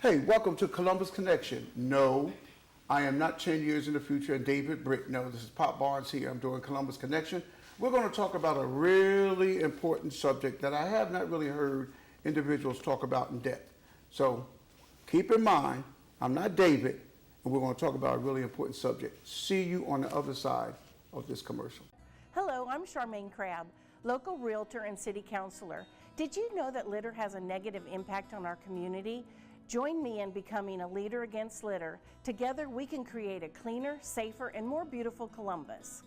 Hey, welcome to Columbus Connection. No, I am not 10 years in the future and David Britt. No, this is Pop Barnes here. I'm doing Columbus Connection. We're going to talk about a really important subject that I have not really heard individuals talk about in depth. So keep in mind, I'm not David, and we're going to talk about a really important subject. See you on the other side of this commercial. Hello, I'm Charmaine Crabb, local realtor and city councilor. Did you know that litter has a negative impact on our community? Join me in becoming a leader against litter. Together we can create a cleaner, safer, and more beautiful Columbus.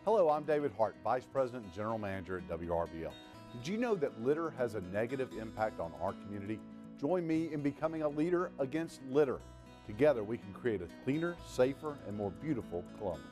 Hello, I'm David Hart, Vice President and General Manager at WRBL. Did you know that litter has a negative impact on our community? Join me in becoming a leader against litter. Together we can create a cleaner, safer, and more beautiful Columbus.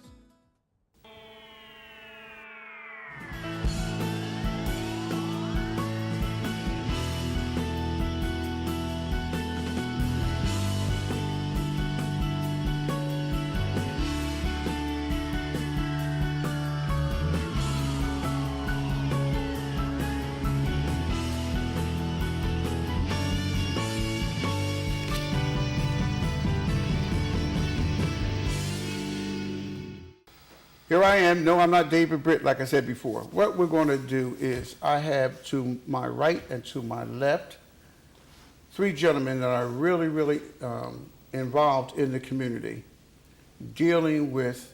Here I am. No, I'm not David Britt, like I said before. What we're going to do is I have to my right and to my left three gentlemen that are really involved in the community, dealing with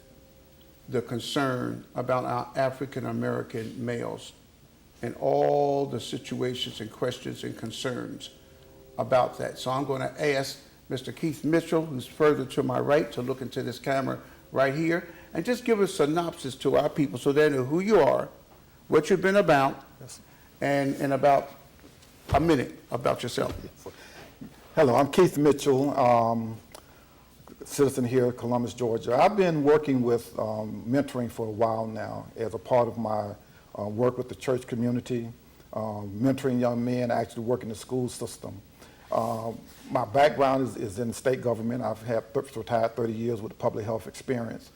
the concern about our African American males and all the situations and questions and concerns about that. So I'm going to ask Mr. Keith Mitchell, who's further to my right, to look into this camera right here and just give a synopsis to our people so they know who you are, what you've been about, Yes. and in about a minute about yourself. Hello, I'm Keith Mitchell, citizen here in Columbus, Georgia. I've been working with mentoring for a while now as a part of my work with the church community, mentoring young men, actually work in the school system. My background is in state government. I've retired 30 years with public health experience.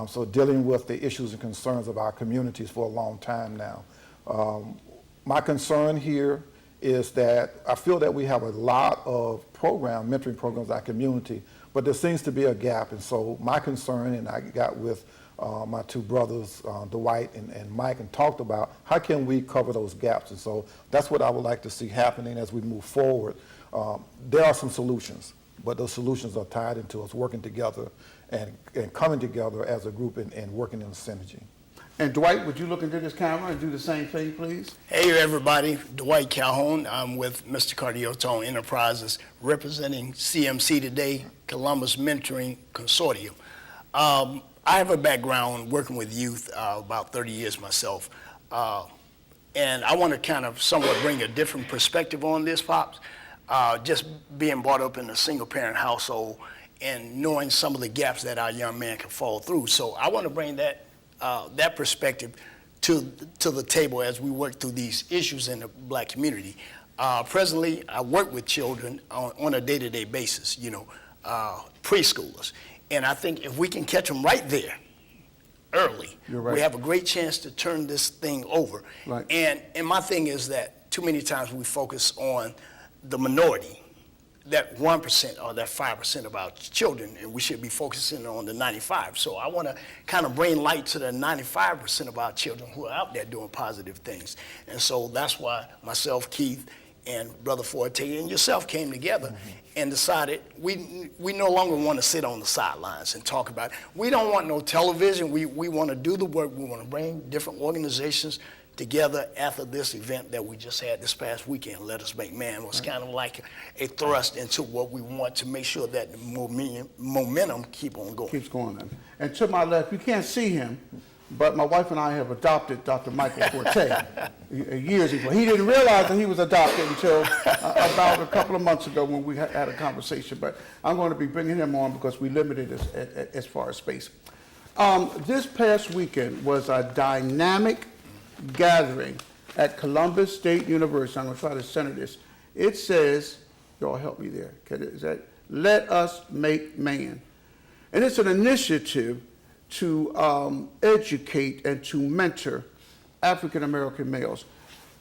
So dealing with the issues and concerns of our communities for a long time now. My concern here is that I feel that we have a lot of mentoring programs in our community, but there seems to be a gap. And so my concern, and I got with my two brothers, Dwight and Mike, and talked about how can we cover those gaps. And so that's what I would like to see happening as we move forward. There are some solutions, but those solutions are tied into us working together and coming together as a group and working in synergy. And Dwight, would you look into this camera and do the same thing, please? Hey everybody, Dwight Calhoun. I'm with Mr. Cardiotone Enterprises, representing CMC today, Columbus Mentoring Consortium. I have a background working with youth, about 30 years myself, and I want to kind of somewhat bring a different perspective on this, Pops. Just being brought up in a single-parent household and knowing some of the gaps that our young man can fall through. So I want to bring that perspective to the table as we work through these issues in the black community. Presently, I work with children on a day-to-day basis, preschoolers. And I think if we can catch them right there, early, You're right. we have a great chance to turn this thing over. Right. And my thing is that too many times we focus on the minority, that 1% or that 5% of our children, and we should be focusing on the 95. So I want to kind of bring light to the 95% of our children who are out there doing positive things. And so that's why myself, Keith, and Brother Forte and yourself came together and decided we no longer want to sit on the sidelines and talk about it. We don't want no television. We want to do the work. We want to bring different organizations together after this event that we just had this past weekend. Let Us Make Man was kind of like a thrust into what we want to make sure that the momentum keep on going. Keeps going then. And to my left, you can't see him, but my wife and I have adopted Dr. Michael Forte years ago. He didn't realize that he was adopted until about a couple of months ago when we had a conversation, but I'm going to be bringing him on because we limited as far as space. This past weekend was a dynamic gathering at Columbus State University. I'm going to try to center this. It says, y'all help me there. Is that Let Us Make Man? And it's an initiative to educate and to mentor African American males.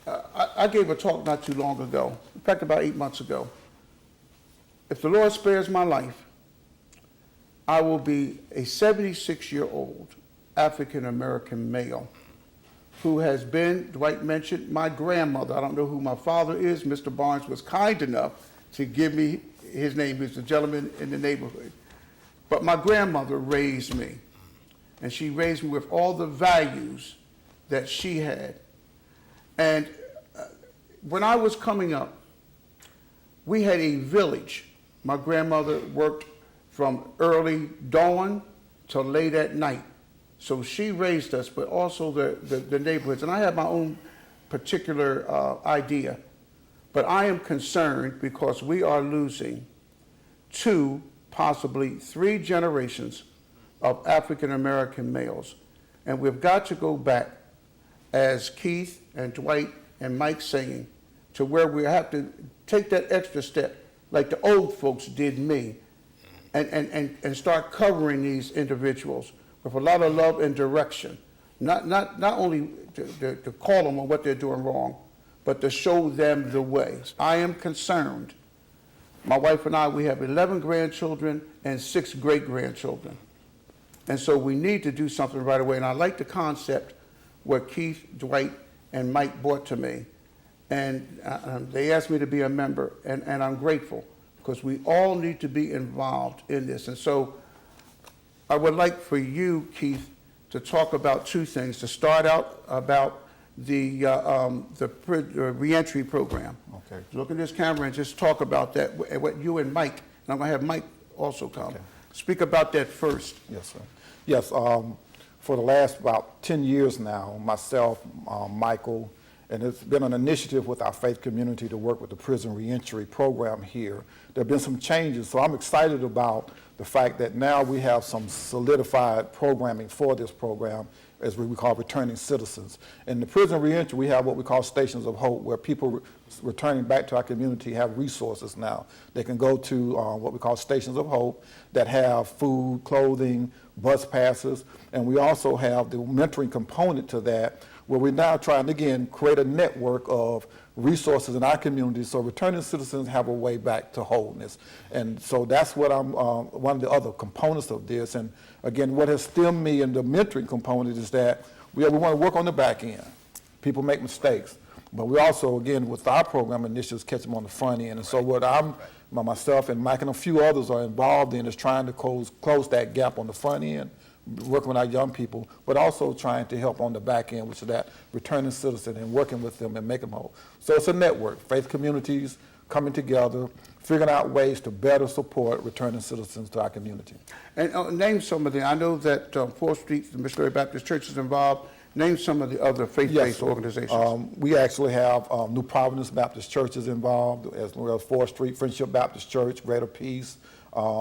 I gave a talk not too long ago, in fact about 8 months ago, if the Lord spares my life, I will be a 76-year-old African-American male who has been, Dwight mentioned, my grandmother. I don't know who my father is. Mr. Barnes was kind enough to give me his name. He's a gentleman in the neighborhood. But my grandmother raised me, and she raised me with all the values that she had. And when I was coming up, we had a village. My grandmother worked from early dawn till late at night. So she raised us, but also the neighborhoods. And I have my own particular idea. But I am concerned because we are losing 2, possibly 3 generations of African-American males. And we've got to go back, as Keith and Dwight and Mike saying, to where we have to take that extra step, like the old folks did me, and start covering these individuals with a lot of love and direction. Not only to call them on what they're doing wrong, but to show them the way. I am concerned. My wife and I, we have 11 grandchildren and 6 great-grandchildren. And so we need to do something right away. And I like the concept what Keith, Dwight, and Mike brought to me. And they asked me to be a member, and I'm grateful because we all need to be involved in this. And so I would like for you, Keith, to talk about 2 things. To start out about the reentry program. Okay. Look at this camera and just talk about that, what you and Mike, and I'm going to have Mike also come. Okay. Speak about that first. Yes, sir. Yes, for the last about 10 years now, myself, Michael, and it's been an initiative with our faith community to work with the prison reentry program here. There have been some changes, so I'm excited about the fact that now we have some solidified programming for this program, as we call returning citizens. In the prison reentry, we have what we call stations of hope, where people returning back to our community have resources now. They can go to what we call stations of hope that have food, clothing, bus passes, and we also have the mentoring component to that, where we're now trying to, again, create a network of resources in our community so returning citizens have a way back to wholeness. And so that's what I'm, one of the other components of this. And again, what has stemmed me in the mentoring component is that we want to work on the back end. People make mistakes. But we also, again, with our program initiatives, catch them on the front end. And so what myself and Mike and a few others are involved in is trying to close that gap on the front end, working with our young people, but also trying to help on the back end, which is that returning citizen and working with them and making them whole. So it's a network, faith communities coming together, figuring out ways to better support returning citizens to our community. And name some of them. I know that 4th Street, the Missionary Baptist Church is involved. Name some of the other faith-based organizations. We actually have New Providence Baptist Church is involved, as well as 4th Street Friendship Baptist Church, Greater Peace.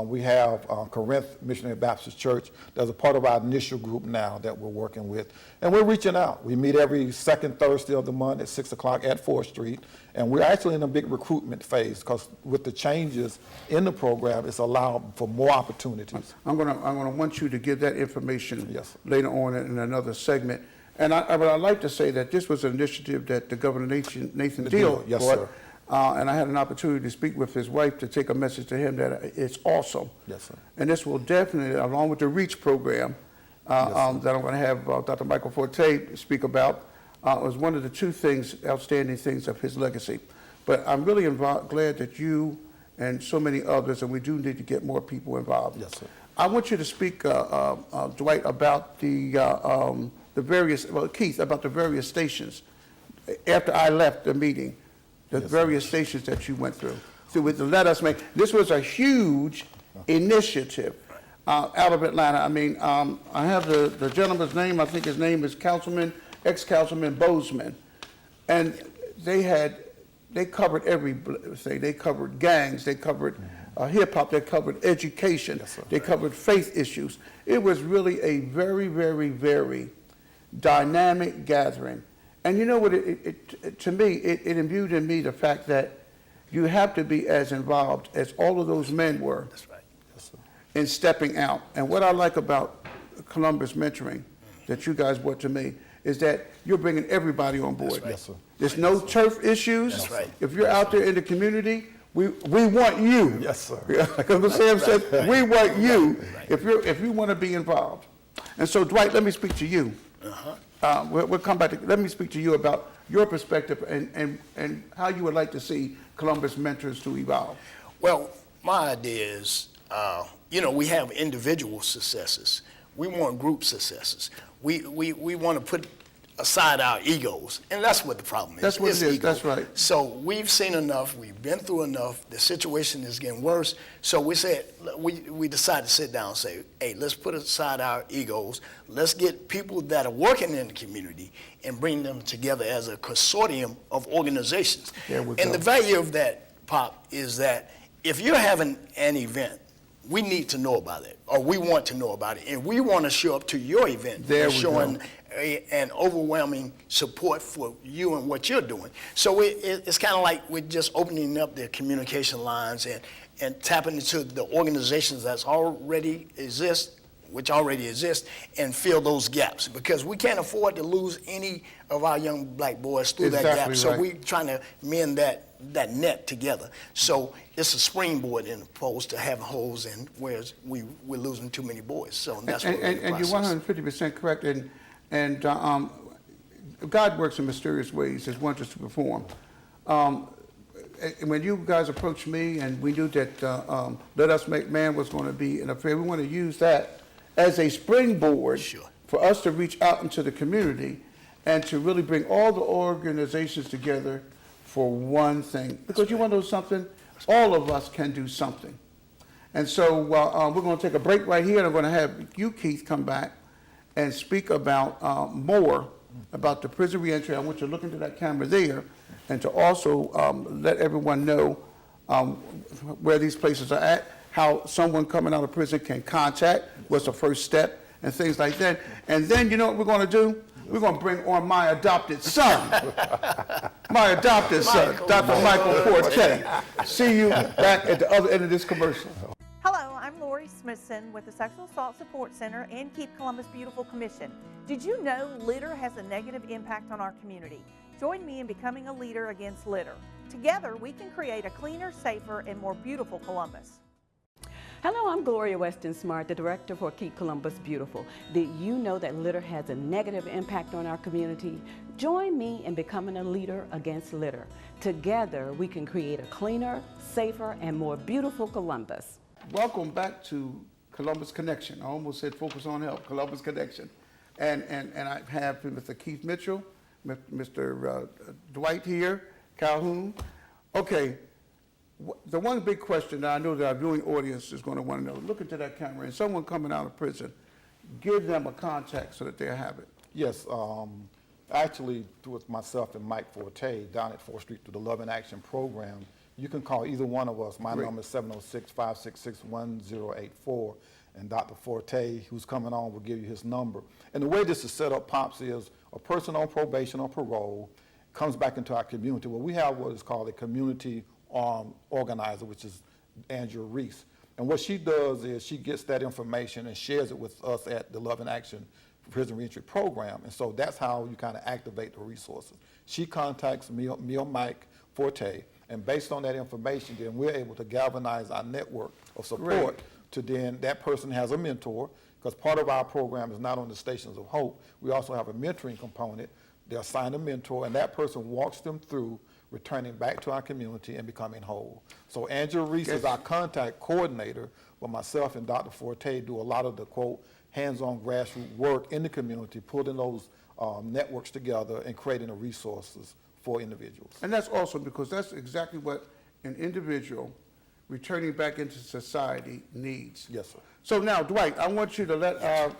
We have Corinth Missionary Baptist Church. That's a part of our initial group now that we're working with. And we're reaching out. We meet every second Thursday of the month at 6 o'clock at 4th Street. And we're actually in a big recruitment phase because with the changes in the program, it's allowed for more opportunities. I'm gonna want you to give that information Yes, later on in another segment. And I'd like to say that this was an initiative that the Governor Nathan Deal Yes, brought. sir. And I had an opportunity to speak with his wife to take a message to him that it's awesome. Yes, sir. And this will definitely, along with the REACH program that I'm going to have Dr. Michael Forte speak about, was one of the 2 outstanding things of his legacy. But I'm really glad that you and so many others, and we do need to get more people involved. Yes, sir. I want you to speak, Dwight, about the various, Keith, about the various stations. After I left the meeting, the various stations that you went through. So let us make, this was a huge initiative out of Atlanta. I mean, I have the gentleman's name. I think his name is ex-Councilman Bozeman. And they covered everything. They covered gangs, they covered hip hop, they covered education, they covered faith issues. It was really a very, very, very dynamic gathering. And you know what, to me, it imbued in me the fact that you have to be as involved as all of those men were. That's right. Yes, sir. In stepping out. And what I like about Columbus Mentoring that you guys brought to me is that you're bringing everybody on board. That's right. Yes, sir. There's no turf issues. That's right. If you're out there in the community, We want you. Yes, sir. Because Sam said, we want you if you want to be involved. And so, Dwight, let me speak to you. We'll come back to, let me speak to you about your perspective and how you would like to see Columbus Mentors to evolve. Well, my idea is, we have individual successes. We want group successes. We want to put aside our egos, and that's what the problem is. That's what It's it is. ego. That's right. So we've seen enough. We've been through enough. The situation is getting worse. So we said we decided to sit down and say, hey, let's put aside our egos. Let's get people that are working in the community and bring them together as a consortium of organizations. There we And go. the value of that, Pop, is that if you're having an event, we need to know about it, or we want to know about it, and we want to show up to your event There and we showing go. an overwhelming support for you and what you're doing. So it's kind of like we're just opening up the communication lines and tapping into the organizations that's already exist, and fill those gaps, because we can't afford to lose any of our young black boys through that Exactly gap. So right. we're trying to mend that net together. So it's a springboard in opposed to having holes in where we're losing too many boys. So that's what we're in the And you're process. 150% correct. And God works in mysterious ways, His wonders to perform. And when you guys approached me and we knew that Let Us Make Man was going to be an affair, we want to use that as a springboard Sure. for us to reach out into the community and to really bring all the organizations together for one thing. Because you want to know something? All of us can do something. And so we're going to take a break right here, and I'm going to have you, Keith, come back and speak about more about the prison reentry. I want you to look into that camera there and to also let everyone know where these places are at, how someone coming out of prison can contact, what's the first step, and things like that. And then you know what we're going to do? We're going to bring on my adopted son. My adopted son, Dr. Michael Forte. See you back at the other end of this commercial. Hello, I'm Lori Smithson with the Sexual Assault Support Center and Keep Columbus Beautiful Commission. Did you know litter has a negative impact on our community? Join me in becoming a leader against litter. Together, we can create a cleaner, safer, and more beautiful Columbus. Hello, I'm Gloria Weston Smart, the director for Keep Columbus Beautiful. Did you know that litter has a negative impact on our community? Join me in becoming a leader against litter. Together, we can create a cleaner, safer, and more beautiful Columbus. Welcome back to Columbus Connection. I almost said Focus on Health, Columbus Connection. And I have Mr. Keith Mitchell, Mr. Dwight here, Calhoun. Okay. The one big question that I know that our viewing audience is going to want to know, look into that camera, and someone coming out of prison, give them a contact so that they'll have it. Yes, actually, with myself and Mike Forte down at 4th Street through the Love in Action program, you can call either one of us. My Great. number is 706-566-1084, and Dr. Forte, who's coming on, will give you his number. And the way this is set up, Pops, is a person on probation or parole comes back into our community. Well, we have what is called a community organizer, which is Andrea Reese. And what she does is she gets that information and shares it with us at the Love in Action Prison Reentry Program. And so that's how you kind of activate the resources. She contacts me or Mike Forte, and based on that information, then we're able to galvanize our network of support to then that person has a mentor, because part of our program is not on the Stations of Hope. We also have a mentoring component. They're assigned a mentor, and that person walks them through returning back to our community and becoming whole. So Angela Reese is our contact coordinator, but myself and Dr. Forte do a lot of the, quote, hands-on grassroots work in the community, pulling those networks together and creating the resources for individuals. And that's awesome, because that's exactly what an individual returning back into society needs. Yes, sir. So now, Dwight, I want you to let our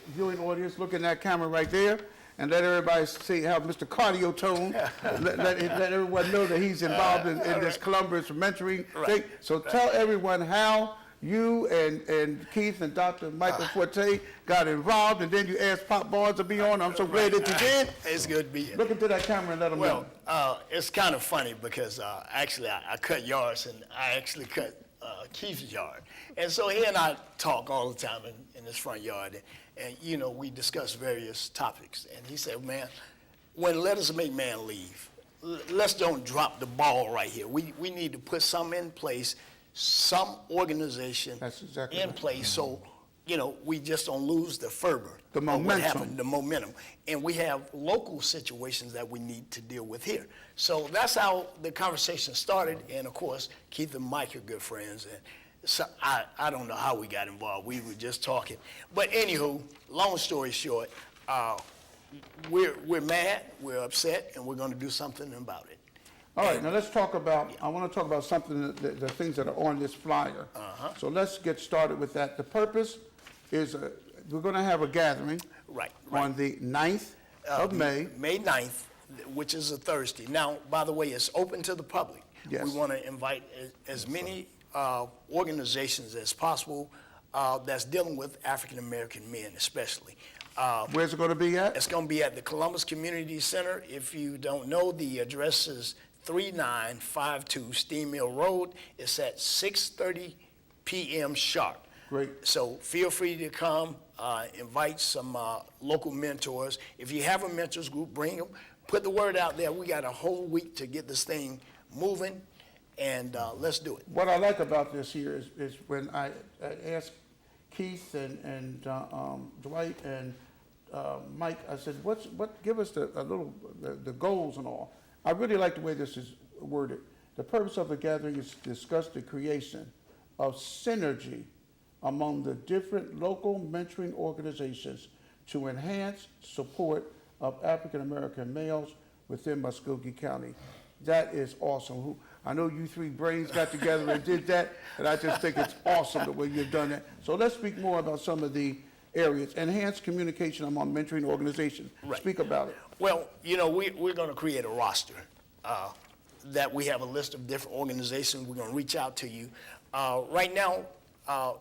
viewing audience look in that camera right there and let everybody see how Mr. Cardio Tone, let everyone know that he's involved in this Columbus mentoring thing. So tell everyone how you and Keith and Dr. Michael Forte got involved, and then you asked Pop Barnes to be on. I'm so glad that you did. It's good to be here. Look into that camera and let them know. Well, it's kind of funny because actually I cut yards, and I actually cut Keith's yard. And so he and I talk all the time in this front yard, and you know, we discuss various topics. And he said, man, when Let Us Make Man leave, let's don't drop the ball right here. We need to put something in place, some organization That's exactly in right. place, so, you know, we just don't lose the fervor. The of what momentum. happened, the momentum. And we have local situations that we need to deal with here. So that's how the conversation started, and of course, Keith and Mike are good friends, and so I don't know how we got involved. We were just talking. But anywho, long story short, we're mad, we're upset, and we're going to do something about it. All right, now let's talk about, I want to talk about something, the things that are on this flyer. So let's get started with that. The purpose is, we're going to have a gathering Right. on the 9th of May. May 9th, which is a Thursday. Now, by the way, it's open to the public. Yes. We want to invite as many organizations as possible that's dealing with African-American men especially. Where's it going to be at? It's going to be at the Columbus Community Center. If you don't know, the address is 3952 Steam Mill Road. It's at 6:30 p.m. sharp. Great. So feel free to come, invite some local mentors. If you have a mentors group, bring them. Put the word out there. We got a whole week to get this thing moving, and let's do it. What I like about this here is when I asked Keith and Dwight and Mike, I said, give us the goals and all. I really like the way this is worded. The purpose of the gathering is to discuss the creation of synergy among the different local mentoring organizations to enhance support of African American males within Muskogee County. That is awesome. I know you three brains got together and did that, and I just think it's awesome the way you've done that. So let's speak more about some of the areas. Enhanced communication among mentoring organizations. Right. Speak about it. Well, you know, we're going to create a roster that we have a list of different organizations. We're going to reach out to you. Right now,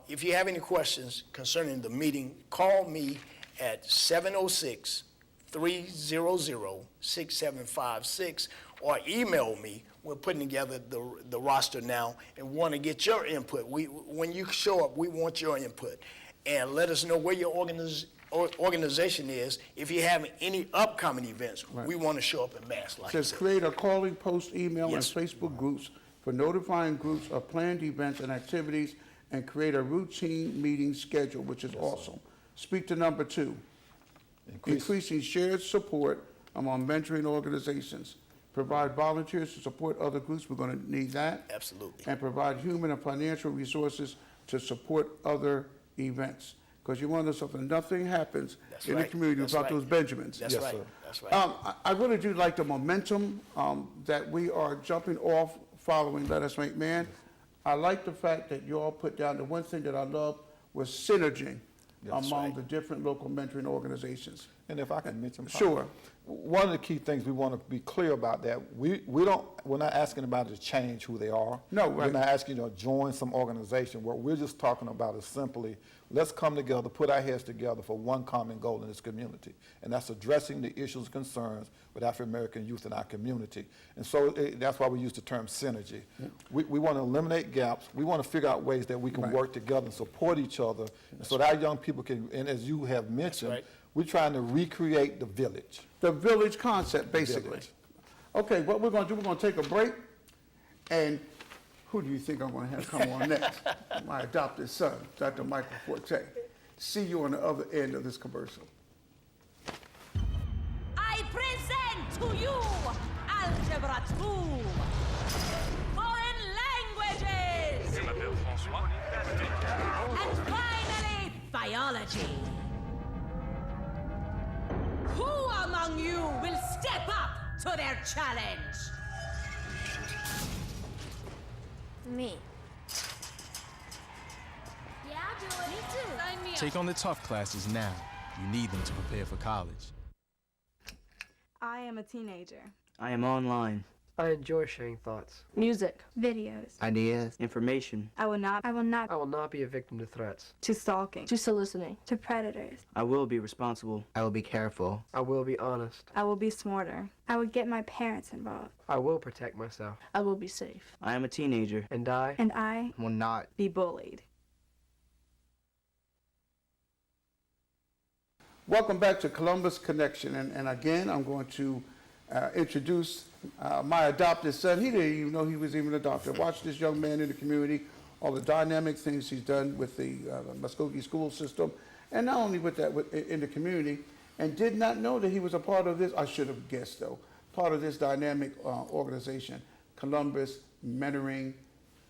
if you have any questions concerning the meeting, call me at 706-300-6756 or email me. We're putting together the roster now and want to get your input. When you show up, we want your input. And let us know where your organization is. If you have any upcoming events, we want to show up in mass. Like It says create a calling, post, email, Yes. and Facebook groups for notifying groups of planned events and activities, and create a routine meeting schedule, which is awesome. Speak to number 2. Increasing shared support among mentoring organizations. Provide volunteers to support other groups. We're going to need that. Absolutely. And provide human and financial resources to support other events. Because you want to know something, nothing happens That's in the right. community That's without right. those Benjamins. That's Yes, right. sir. That's right. I really do like the momentum that we are jumping off following Let Us Make Man. I like the fact that you all put down, the one thing that I love was synergy among the different local mentoring organizations. And if I can mention, Sure. one of the key things we want to be clear about that we're not asking about to change who they are. No, We're right. not asking you to join some organization. What we're just talking about is simply, let's come together, put our heads together for one common goal in this community, and that's addressing the issues and concerns with African American youth in our community. And so that's why we use the term synergy. We want to eliminate gaps. We want to figure out ways that we can work together and support each other, so that our young people can, and as you have mentioned, right. we're trying to recreate the village. The village concept, basically. Village. Okay, what we're going to do, we're going to take a break, and who do you think I'm going to have come on next? My adopted son, Dr. Michael Forte. See you on the other end of this commercial. I present to you Algebra 2, Foreign Languages, and finally, Biology. Who among you will step up to their challenge? Me. Yeah, I'll do it. Me too. Sign me up. Take on the tough classes now. You need them to prepare for college. I am a teenager. I am online. I enjoy sharing thoughts, Music. Videos. Ideas. Information. I will not I will not be a victim to threats. to stalking. To soliciting. To predators. I will be responsible. I will be careful. I will be honest. I will be smarter. I would get my parents involved. I will protect myself. I will be safe. I am a teenager. And I And I Will not. be bullied. Welcome back to Columbus Connection, and again, I'm going to introduce My adopted son, he didn't even know he was even adopted. Watch this young man in the community, all the dynamic things he's done with the Muskogee school system, and not only with that, in the community, and did not know that he was a part of this, I should have guessed though, part of this dynamic organization, Columbus Mentoring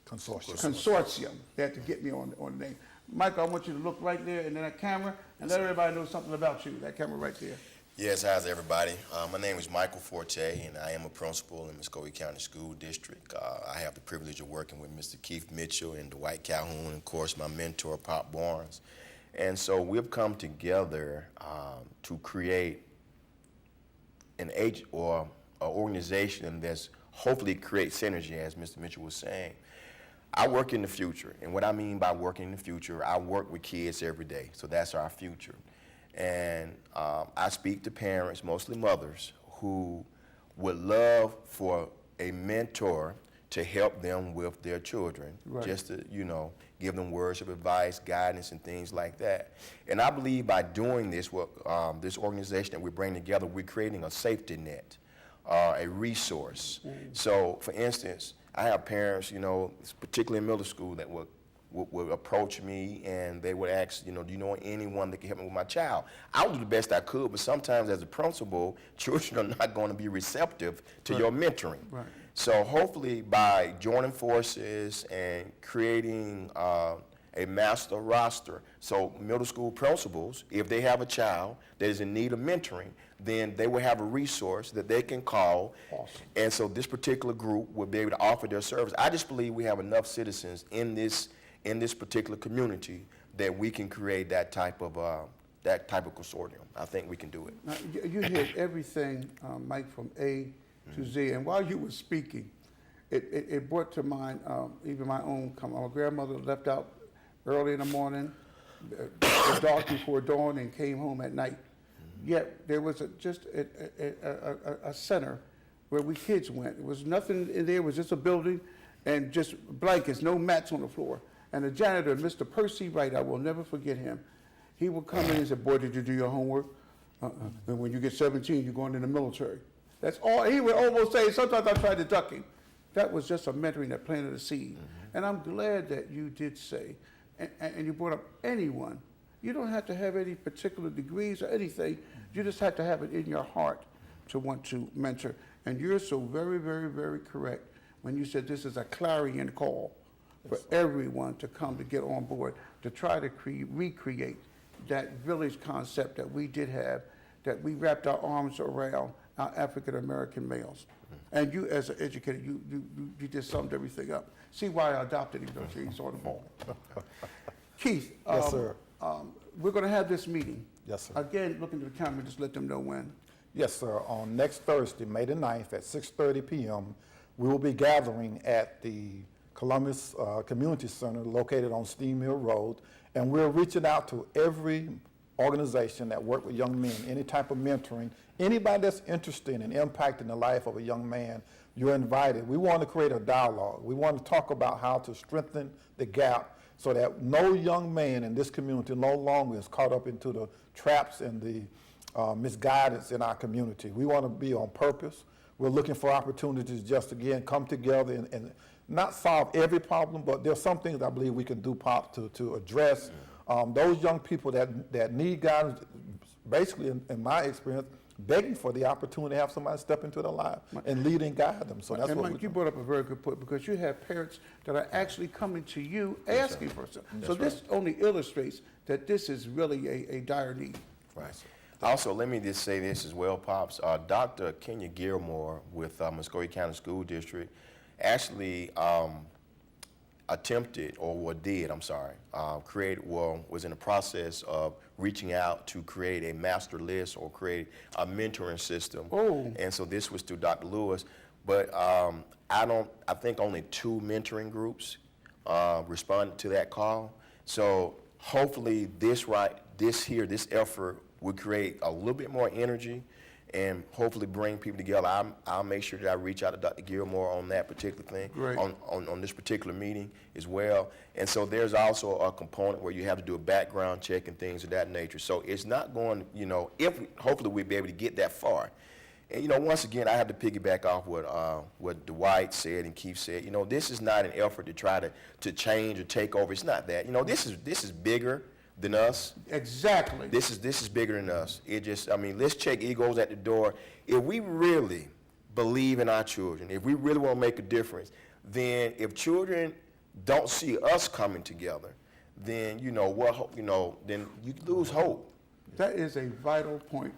Consortium. They had to get me on the name. Michael, I want you to look right there in that camera and let everybody know something about you, that camera right there. Yes, how's everybody? My name is Michael Forte, and I am a principal in Muskogee County School District. I have the privilege of working with Mr. Keith Mitchell and Dwight Calhoun, and of course my mentor, Pop Barnes. And so we've come together to create an organization that's hopefully create synergy, as Mr. Mitchell was saying. I work in the future, and what I mean by working in the future, I work with kids every day, so that's our future. And I speak to parents, mostly mothers, who would love for a mentor to help them with their children, just to, give them words of advice, guidance, and things like that. And I believe by doing this, this organization that we bring together, we're creating a safety net, a resource. So, for instance, I have parents, particularly in middle school, that would approach me and they would ask, do you know anyone that can help me with my child? I would do the best I could, but sometimes as a principal, children are not going to be receptive to your mentoring. So hopefully by joining forces and creating a master roster, so middle school principals, if they have a child that is in need of mentoring, then they will have a resource that they can call. Awesome. And so this particular group will be able to offer their service. I just believe we have enough citizens in this particular community that we can create that type of consortium. I think we can do it. Now, you hit everything, Mike, from A to Z. And while you were speaking, it brought to mind even my own. My grandmother left out early in the morning, the dark before dawn, and came home at night. Yet there was just a center where we kids went. There was nothing in there. It was just a building and just blankets, no mats on the floor. And the janitor, Mr. Percy Wright, I will never forget him. He would come in and say, "Boy, did you do your homework? Then when you get 17, you're going in the military." That's all. He would almost say, sometimes I tried to duck him. That was just a mentoring that planted a seed. And I'm glad that you did say, and you brought up anyone. You don't have to have any particular degrees or anything. You just have to have it in your heart to want to mentor. And you're so very, very, very correct when you said this is a clarion call for everyone to come to get on board, to try to recreate that village concept that we did have, that we wrapped our arms around our African-American males. And you, as an educator, you just summed everything up. See why I adopted him, don't you? He's on the ball. Keith. Yes, sir. We're going to have this meeting. Yes, sir. Again, look into the camera, just let them know when. Yes, sir. On next Thursday, May the 9th at 6:30 p.m., we will be gathering at the Columbus Community Center located on Steam Mill Road, and we're reaching out to every organization that work with young men, any type of mentoring, anybody that's interested in impacting the life of a young man, you're invited. We want to create a dialogue. We want to talk about how to strengthen the gap so that no young man in this community no longer is caught up into the traps and the misguidance in our community. We want to be on purpose. We're looking for opportunities just, again, come together and not solve every problem, but there's some things I believe we can do, Pop, to address those young people that need guidance, basically, in my experience, begging for the opportunity to have somebody step into their life and lead and guide them. So that's and what Mike, you brought up a very good point, because you have parents that are actually coming to you asking for something. So this only illustrates that this is really a dire need. Right. Also, let me just say this as well, Pops. Dr. Kenya Gilmore with Muskogee County School District actually was in the process of reaching out to create a master list or create a mentoring system. Oh. And so this was through Dr. Lewis. But I think only 2 mentoring groups responded to that call. So hopefully this effort will create a little bit more energy and hopefully bring people together. I'll make sure that I reach out to Dr. Gilmore on that particular thing, on this particular meeting as well. And so there's also a component where you have to do a background check and things of that nature. So it's not going, hopefully we'll be able to get that far. And, you know, once again, I have to piggyback off what Dwight said and Keith said. You know, this is not an effort to try to change or take over. It's not that. You know, this is bigger than us. Exactly. This is bigger than us. It just, I mean, let's check egos at the door. If we really believe in our children, if we really want to make a difference, then if children don't see us coming together, then, you know, then you lose hope. That is a vital point.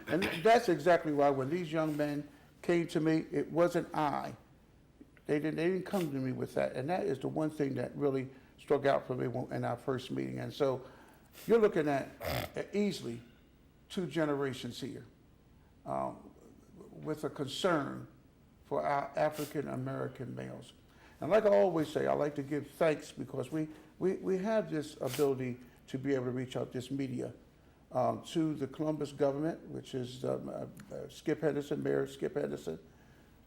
And that's exactly why when these young men came to me, it wasn't I. They didn't come to me with that. And that is the one thing that really struck out for me in our first meeting. And so you're looking at easily 2 generations here with a concern for our African American males. And like I always say, I like to give thanks because we have this ability to be able to reach out this media to the Columbus government, which is Skip Henderson, Mayor Skip Henderson,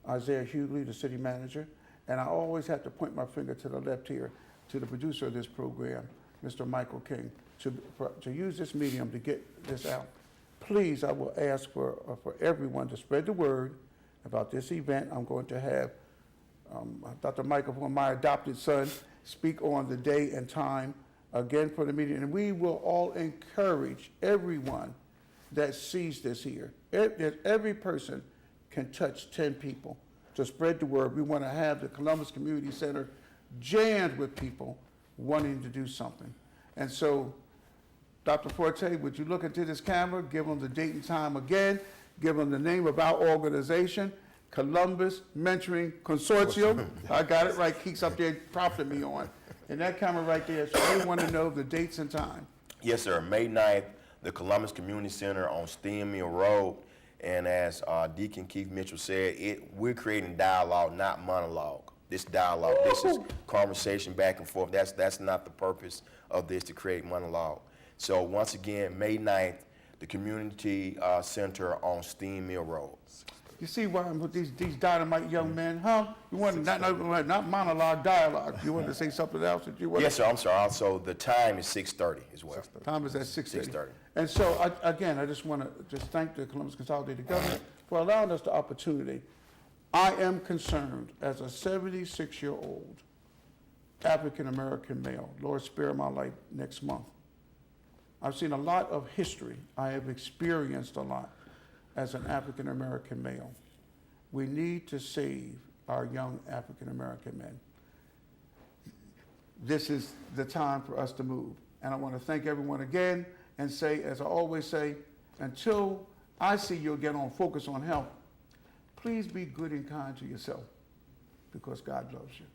Isaiah Hughley, the city manager. And I always have to point my finger to the left here to the producer of this program, Mr. Michael King, to use this medium to get this out. Please, I will ask for everyone to spread the word about this event. I'm going to have Dr. Michael, my adopted son, speak on the day and time again for the meeting. And we will all encourage everyone that sees this here. Every person can touch 10 people to spread the word. We want to have the Columbus Community Center jammed with people wanting to do something. And so, Dr. Forte, would you look into this camera, give them the date and time again, give them the name of our organization, Columbus Mentoring Consortium. I got it right. Keith's up there prompting me on. And that camera right there, so they want to know the dates and time. Yes, sir. May 9th, the Columbus Community Center on Steam Mill Road. And as Deacon Keith Mitchell said, we're creating dialogue, not monologue. This dialogue, this is conversation back and forth. That's not the purpose of this, to create monologue. So once again, May 9th, the Community Center on Steam Mill Road. You see why I'm with these dynamite young men, huh? You want not monologue, dialogue. You want to say something else that you want? Yes, sir. I'm sorry. Also, the time is 6:30 as well. Time is at 6:30. 6:30. And so, again, I just want to thank the Columbus Consolidated Government for allowing us the opportunity. I am concerned as a 76-year-old African-American male. Lord spare my life next month. I've seen a lot of history. I have experienced a lot as an African-American male. We need to save our young African-American men. This is the time for us to move. And I want to thank everyone again and say, as I always say, until I see you again on Focus on Health, please be good and kind to yourself because God loves you.